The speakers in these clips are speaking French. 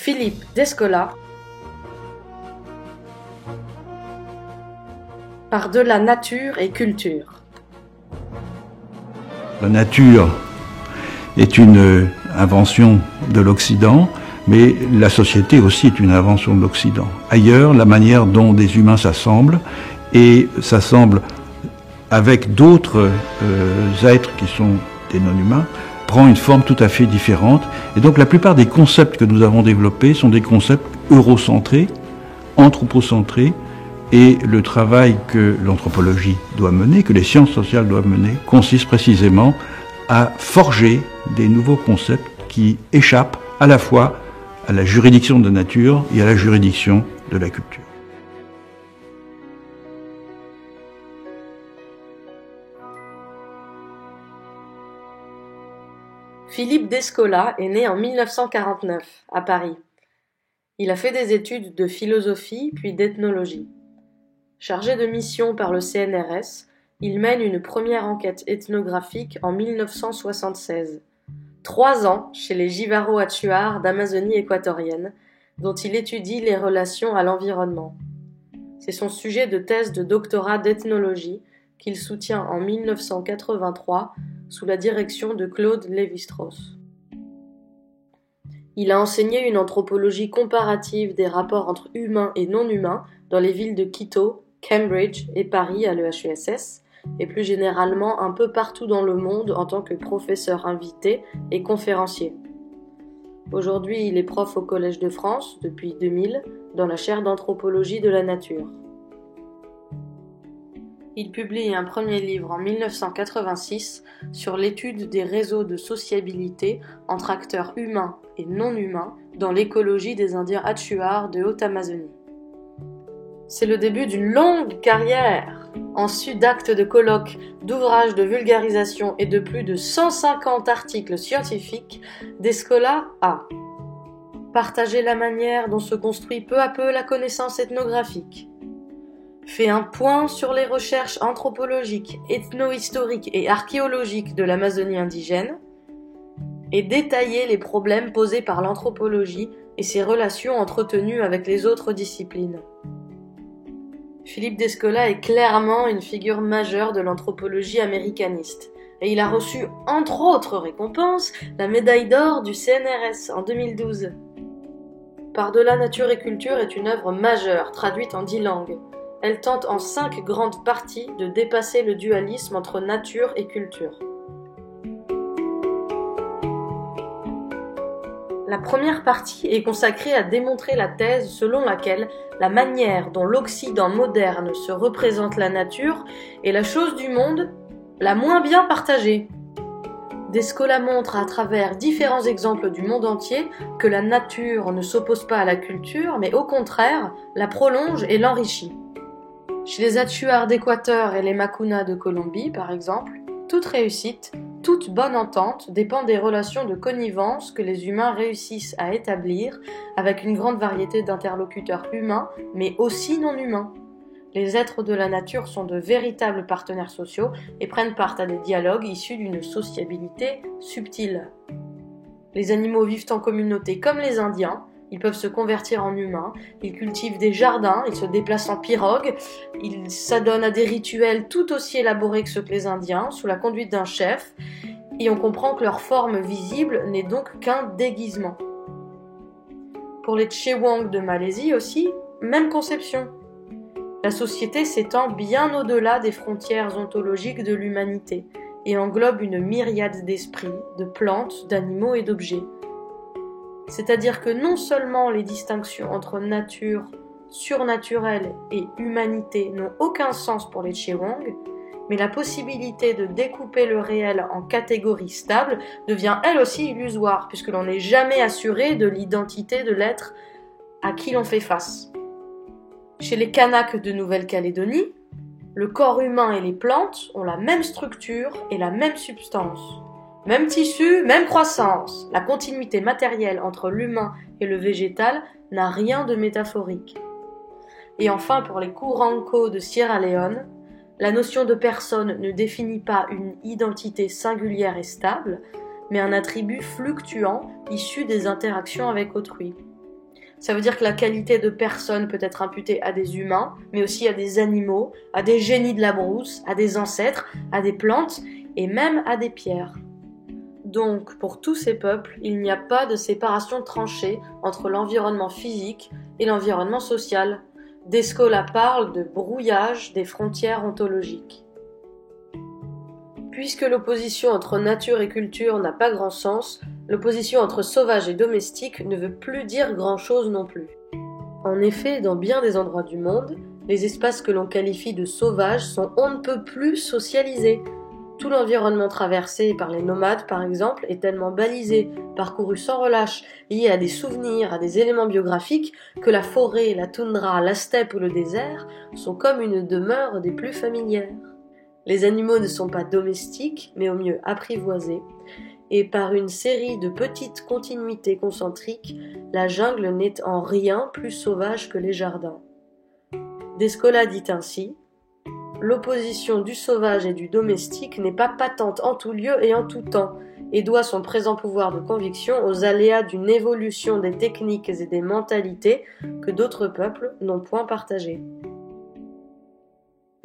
Philippe Descola, Par-delà nature et culture. La nature est une invention de l'Occident, mais la société aussi est une invention de l'Occident. Ailleurs, la manière dont des humains s'assemblent, et s'assemblent avec d'autres êtres qui sont des non-humains, prend une forme tout à fait différente. Et donc la plupart des concepts que nous avons développés sont des concepts eurocentrés, anthropocentrés, et le travail que l'anthropologie doit mener, que les sciences sociales doivent mener, consiste précisément à forger des nouveaux concepts qui échappent à la fois à la juridiction de la nature et à la juridiction de la culture. Philippe Descola est né en 1949, à Paris. Il a fait des études de philosophie puis d'ethnologie. Chargé de mission par le CNRS, il mène une première enquête ethnographique en 1976. 3 ans chez les Jivaro-Achuar d'Amazonie équatorienne, dont il étudie les relations à l'environnement. C'est son sujet de thèse de doctorat d'ethnologie qu'il soutient en 1983 sous la direction de Claude Lévi-Strauss. Il a enseigné une anthropologie comparative des rapports entre humains et non-humains dans les villes de Quito, Cambridge et Paris à l'EHESS, et plus généralement un peu partout dans le monde en tant que professeur invité et conférencier. Aujourd'hui, il est prof au Collège de France depuis 2000 dans la chaire d'anthropologie de la nature. Il publie un premier livre en 1986 sur l'étude des réseaux de sociabilité entre acteurs humains et non humains dans l'écologie des Indiens Achuar de Haute-Amazonie. C'est le début d'une longue carrière. En sus d'actes de colloques, d'ouvrages de vulgarisation et de plus de 150 articles scientifiques, Descola a partagé la manière dont se construit peu à peu la connaissance ethnographique, fait un point sur les recherches anthropologiques, ethno-historiques et archéologiques de l'Amazonie indigène, et détaillé les problèmes posés par l'anthropologie et ses relations entretenues avec les autres disciplines. Philippe Descola est clairement une figure majeure de l'anthropologie américaniste, et il a reçu, entre autres récompenses, la médaille d'or du CNRS en 2012. Par-delà nature et culture est une œuvre majeure, traduite en 10 langues. Elle tente en 5 grandes parties de dépasser le dualisme entre nature et culture. La première partie est consacrée à démontrer la thèse selon laquelle la manière dont l'Occident moderne se représente la nature est la chose du monde la moins bien partagée. Descola montre à travers différents exemples du monde entier que la nature ne s'oppose pas à la culture, mais au contraire, la prolonge et l'enrichit. Chez les Achuar d'Équateur et les Macunas de Colombie, par exemple, toute réussite, toute bonne entente dépend des relations de connivence que les humains réussissent à établir avec une grande variété d'interlocuteurs humains, mais aussi non humains. Les êtres de la nature sont de véritables partenaires sociaux et prennent part à des dialogues issus d'une sociabilité subtile. Les animaux vivent en communauté comme les Indiens. Ils peuvent se convertir en humains, ils cultivent des jardins, ils se déplacent en pirogue, ils s'adonnent à des rituels tout aussi élaborés que ceux que les Indiens, sous la conduite d'un chef, et on comprend que leur forme visible n'est donc qu'un déguisement. Pour les Chewang de Malaisie aussi, même conception. La société s'étend bien au-delà des frontières ontologiques de l'humanité et englobe une myriade d'esprits, de plantes, d'animaux et d'objets. C'est-à-dire que non seulement les distinctions entre nature, surnaturelle et humanité n'ont aucun sens pour les Chewang, mais la possibilité de découper le réel en catégories stables devient elle aussi illusoire, puisque l'on n'est jamais assuré de l'identité de l'être à qui l'on fait face. Chez les Kanaks de Nouvelle-Calédonie, le corps humain et les plantes ont la même structure et la même substance. Même tissu, même croissance. La continuité matérielle entre l'humain et le végétal n'a rien de métaphorique. Et enfin, pour les Kuranko de Sierra Leone, la notion de personne ne définit pas une identité singulière et stable, mais un attribut fluctuant issu des interactions avec autrui. Ça veut dire que la qualité de personne peut être imputée à des humains, mais aussi à des animaux, à des génies de la brousse, à des ancêtres, à des plantes et même à des pierres. Donc, pour tous ces peuples, il n'y a pas de séparation tranchée entre l'environnement physique et l'environnement social. Descola parle de brouillage des frontières ontologiques. Puisque l'opposition entre nature et culture n'a pas grand sens, l'opposition entre sauvage et domestique ne veut plus dire grand-chose non plus. En effet, dans bien des endroits du monde, les espaces que l'on qualifie de sauvages sont on ne peut plus socialisés. Tout l'environnement traversé par les nomades, par exemple, est tellement balisé, parcouru sans relâche, lié à des souvenirs, à des éléments biographiques, que la forêt, la toundra, la steppe ou le désert sont comme une demeure des plus familières. Les animaux ne sont pas domestiques, mais au mieux apprivoisés, et par une série de petites continuités concentriques, la jungle n'est en rien plus sauvage que les jardins. Descola dit ainsi: l'opposition du sauvage et du domestique n'est pas patente en tout lieu et en tout temps, et doit son présent pouvoir de conviction aux aléas d'une évolution des techniques et des mentalités que d'autres peuples n'ont point partagées.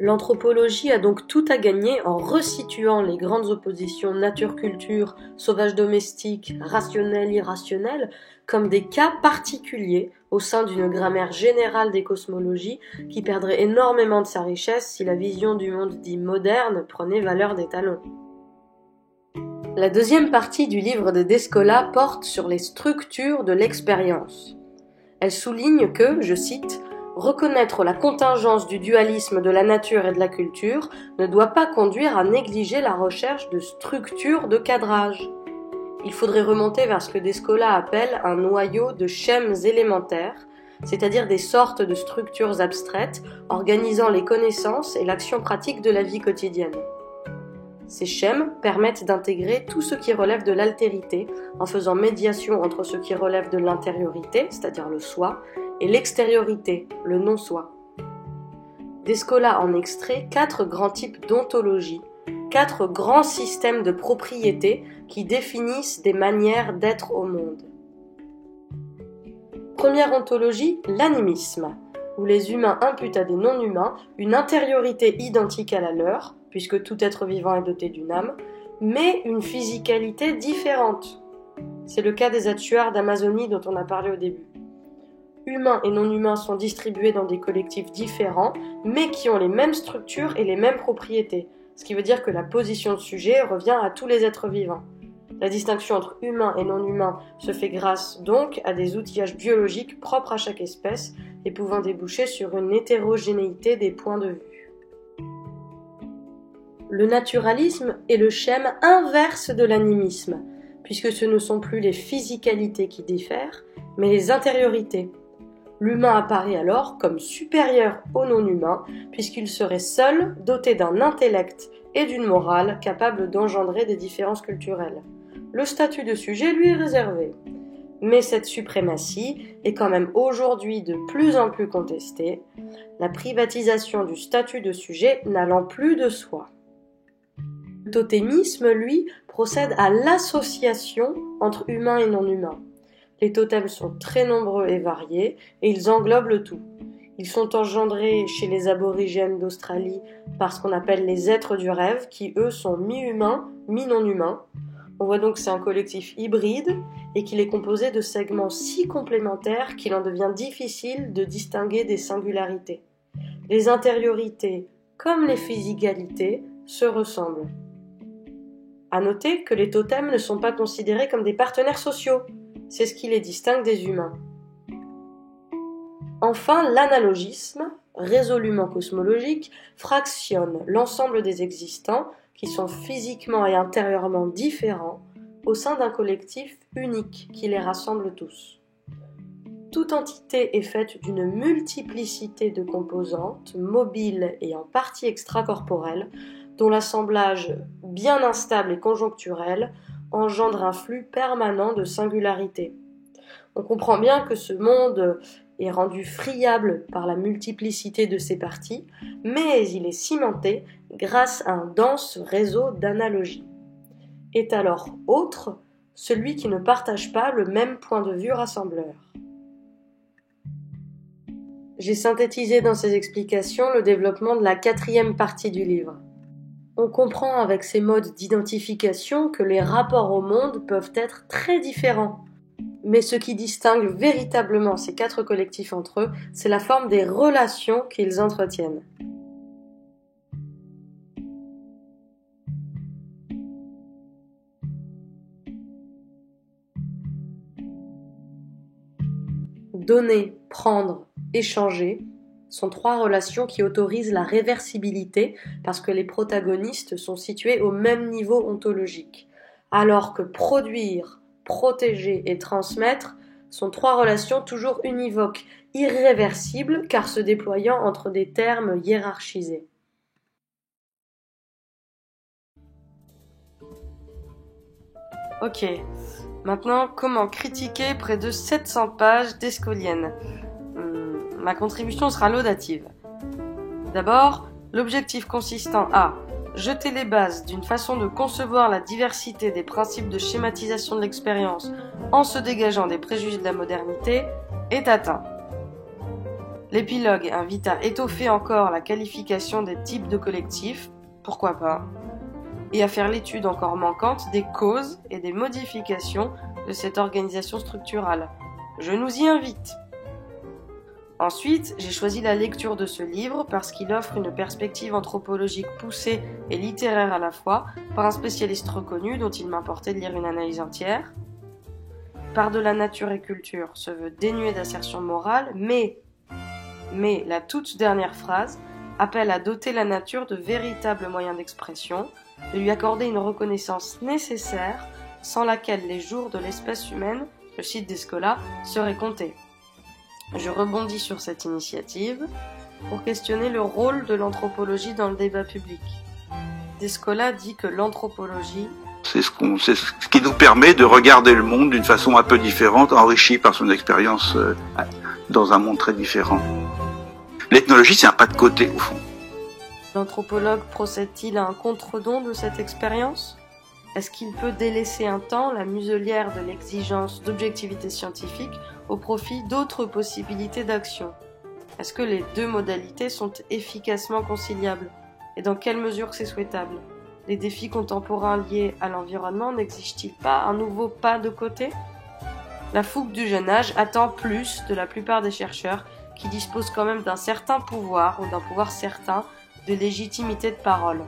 L'anthropologie a donc tout à gagner en resituant les grandes oppositions nature-culture, sauvage-domestique, rationnel-irrationnel comme des cas particuliers au sein d'une grammaire générale des cosmologies qui perdrait énormément de sa richesse si la vision du monde dit moderne prenait valeur d'étalon. La deuxième partie du livre de Descola porte sur les structures de l'expérience. Elle souligne que, je cite, « reconnaître la contingence du dualisme de la nature et de la culture ne doit pas conduire à négliger la recherche de structures de cadrage. Il faudrait remonter vers ce que Descola appelle un noyau de schèmes élémentaires, c'est-à-dire des sortes de structures abstraites organisant les connaissances et l'action pratique de la vie quotidienne. Ces schèmes permettent d'intégrer tout ce qui relève de l'altérité en faisant médiation entre ce qui relève de l'intériorité, c'est-à-dire le soi, et l'extériorité, le non-soi. Descola en extrait 4 grands types d'ontologie, 4 grands systèmes de propriétés qui définissent des manières d'être au monde. Première ontologie, l'animisme, où les humains imputent à des non-humains une intériorité identique à la leur, puisque tout être vivant est doté d'une âme, mais une physicalité différente. C'est le cas des Atchuars d'Amazonie dont on a parlé au début. Humains et non-humains sont distribués dans des collectifs différents, mais qui ont les mêmes structures et les mêmes propriétés, ce qui veut dire que la position de sujet revient à tous les êtres vivants. La distinction entre humain et non-humain se fait grâce donc à des outillages biologiques propres à chaque espèce et pouvant déboucher sur une hétérogénéité des points de vue. Le naturalisme est le schème inverse de l'animisme, puisque ce ne sont plus les physicalités qui diffèrent, mais les intériorités. L'humain apparaît alors comme supérieur au non-humain, puisqu'il serait seul doté d'un intellect et d'une morale capable d'engendrer des différences culturelles. Le statut de sujet lui est réservé. Mais cette suprématie est quand même aujourd'hui de plus en plus contestée, la privatisation du statut de sujet n'allant plus de soi. Le totémisme, lui, procède à l'association entre humains et non-humains. Les totems sont très nombreux et variés, et ils englobent le tout. Ils sont engendrés chez les aborigènes d'Australie par ce qu'on appelle les êtres du rêve, qui eux sont mi-humains, mi-non-humains. On voit donc que c'est un collectif hybride, et qu'il est composé de segments si complémentaires qu'il en devient difficile de distinguer des singularités. Les intériorités, comme les physicalités, se ressemblent. À noter que les totems ne sont pas considérés comme des partenaires sociaux. C'est ce qui les distingue des humains. Enfin, l'analogisme, résolument cosmologique, fractionne l'ensemble des existants qui sont physiquement et intérieurement différents au sein d'un collectif unique qui les rassemble tous. Toute entité est faite d'une multiplicité de composantes, mobiles et en partie extracorporelles, dont l'assemblage bien instable et conjoncturel engendre un flux permanent de singularités. On comprend bien que ce monde est rendu friable par la multiplicité de ses parties, mais il est cimenté grâce à un dense réseau d'analogies. Est alors autre celui qui ne partage pas le même point de vue rassembleur. J'ai synthétisé dans ces explications le développement de la 4e partie du livre. On comprend avec ces modes d'identification que les rapports au monde peuvent être très différents. Mais ce qui distingue véritablement ces 4 collectifs entre eux, c'est la forme des relations qu'ils entretiennent. Donner, prendre, échanger sont 3 relations qui autorisent la réversibilité parce que les protagonistes sont situés au même niveau ontologique, alors que produire, protéger et transmettre sont 3 relations toujours univoques, irréversibles car se déployant entre des termes hiérarchisés. Ok, maintenant comment critiquer près de 700 pages d'Escolienne ? Ma contribution sera laudative. D'abord, l'objectif consistant à jeter les bases d'une façon de concevoir la diversité des principes de schématisation de l'expérience en se dégageant des préjugés de la modernité est atteint. L'épilogue invite à étoffer encore la qualification des types de collectifs, pourquoi pas, et à faire l'étude encore manquante des causes et des modifications de cette organisation structurale. Je nous y invite. Ensuite, j'ai choisi la lecture de ce livre parce qu'il offre une perspective anthropologique poussée et littéraire à la fois par un spécialiste reconnu dont il m'importait de lire une analyse entière. Par-delà nature et culture se veut dénué d'assertion morale, mais la toute dernière phrase appelle à doter la nature de véritables moyens d'expression, de lui accorder une reconnaissance nécessaire sans laquelle les jours de l'espèce humaine, je cite Descola, seraient comptés. Je rebondis sur cette initiative pour questionner le rôle de l'anthropologie dans le débat public. Descola dit que l'anthropologie, c'est ce qui nous permet de regarder le monde d'une façon un peu différente, enrichie par son expérience dans un monde très différent. L'ethnologie, c'est un pas de côté, au fond. L'anthropologue procède-t-il à un contre-don de cette expérience ? Est-ce qu'il peut délaisser un temps la muselière de l'exigence d'objectivité scientifique au profit d'autres possibilités d'action ? Est-ce que les 2 modalités sont efficacement conciliables ? Et dans quelle mesure c'est souhaitable ? Les défis contemporains liés à l'environnement n'exigent-ils pas un nouveau pas de côté ? La fougue du jeune âge attend plus de la plupart des chercheurs qui disposent quand même d'un certain pouvoir ou d'un pouvoir certain de légitimité de parole.